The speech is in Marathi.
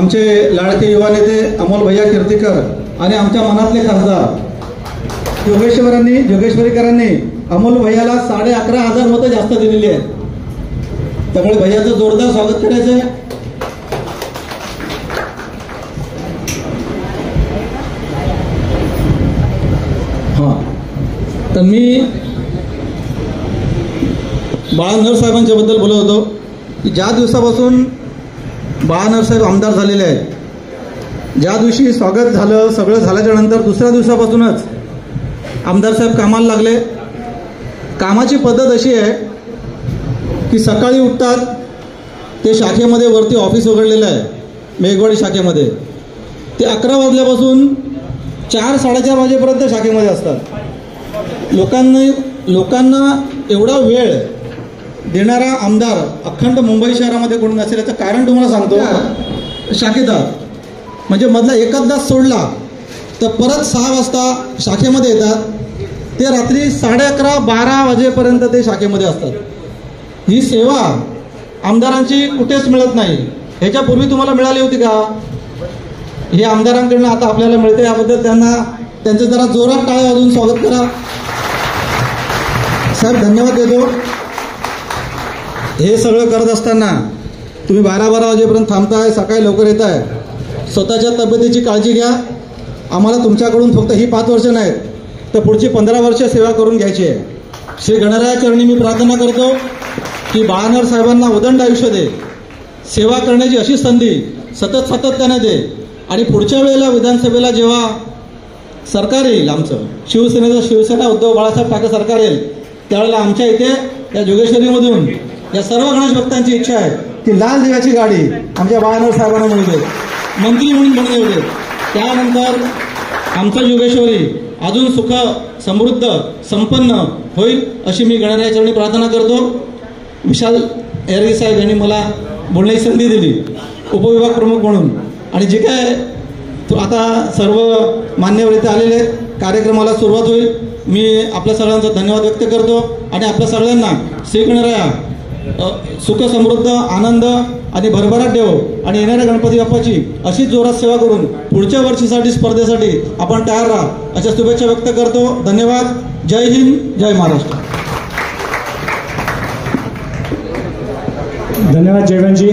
आमचे लाडके युवा नेते अमोल भैया कीर्तीकर आणि आमच्या मनातले खासदार जोगेश्वरीकरांनी अमोल भैयाला 11,500 मतं जास्त दिलेली आहेत. त्यामुळे भैयाचं जोरदार स्वागत करायचं आहे. तर मी बाळानर साहेबांच्या बद्दल बोलत होतो की ज्या दिवसापासून बाळानर साहेब आमदार झालेले आहेत, ज्या दिवशी स्वागत झालं, सगळं झाल्याच्या नंतर दुसऱ्या दिवसापासूनच आमदार साहेब कामाला लागले. कामाची पद्धत अशी आहे की सकाळी उठतात, ते शाखेमध्ये वरती ऑफिस उघडलेलं आहे मेघवाडी शाखेमध्ये, ते 11 वाजल्यापासून 4-4:30 वाजेपर्यंत शाखेमध्ये असतात. लोकांना एवढा वेळ देणारा आमदार अखंड मुंबई शहरामध्ये कोणी नसेल. याचं कारण तुम्हाला सांगतो. शाखेदार म्हणजे मधला एकच तास सोडला तर परत 6 वाजता शाखेमध्ये येतात, ते रात्री 11:30-12 वाजेपर्यंत ते शाखेमध्ये असतात. ही सेवा आमदारांची कुठेच मिळत नाही. ह्याच्यापूर्वी तुम्हाला मिळाली होती का? हे आमदारांकडून आता आपल्याला मिळते. याबद्दल त्यांचं जरा जोरात टाळ्या वाजवून स्वागत करा. साहेब धन्यवाद देतो. हे सगळं करत असताना तुम्ही 12-12 वाजेपर्यंत थांबताय, सकाळी लवकर येत आहे. स्वतःच्या तब्येतीची काळजी घ्या. आम्हाला तुमच्याकडून फक्त ही 5 वर्ष नाहीत तर पुढची 15 वर्ष सेवा करून घ्यायची आहे. श्री गणरायाचरणी मी प्रार्थना करतो की बाळानर साहेबांना उदंड आयुष्य दे, सेवा करण्याची अशी संधी सातत्याने दे. आणि पुढच्या वेळेला विधानसभेला जेव्हा सरकार येईल, आमचं शिवसेना उद्धव बाळासाहेब ठाकरे सरकार येईल, त्यावेळेला आमच्या इथे या जोगेश्वरीमधून या सर्व गणेश भक्तांची इच्छा आहे की लाल दिव्याची गाडी आमच्या बाळानर साहेबांना मिळू दे, मंत्री म्हणून बनवू दे. त्यानंतर आमचं जोगेश्वरी अजून सुख समृद्ध संपन्न होईल अशी मी गणरायाचरणी प्रार्थना करतो. विशाल एरगे साहेब यांनी मला बोलण्याची संधी दिली उपविभाग प्रमुख म्हणून. आणि जे काय आता सर्व मान्यवर इथे आलेले कार्यक्रमाला सुरुवात होईल. मी आपल्या सगळ्यांचा धन्यवाद व्यक्त करतो आणि आपल्या सगळ्यांना श्री गणराया सुख समृद्ध आनंद आणि भरभराट देव आणि येणाऱ्या गणपती बाप्पाची अशीच जोरात सेवा करून पुढच्या वर्षीसाठी स्पर्धेसाठी आपण तयार राहा अशा शुभेच्छा व्यक्त करतो. धन्यवाद. जय हिंद, जय महाराष्ट्र. धन्यवाद जयवंतजी.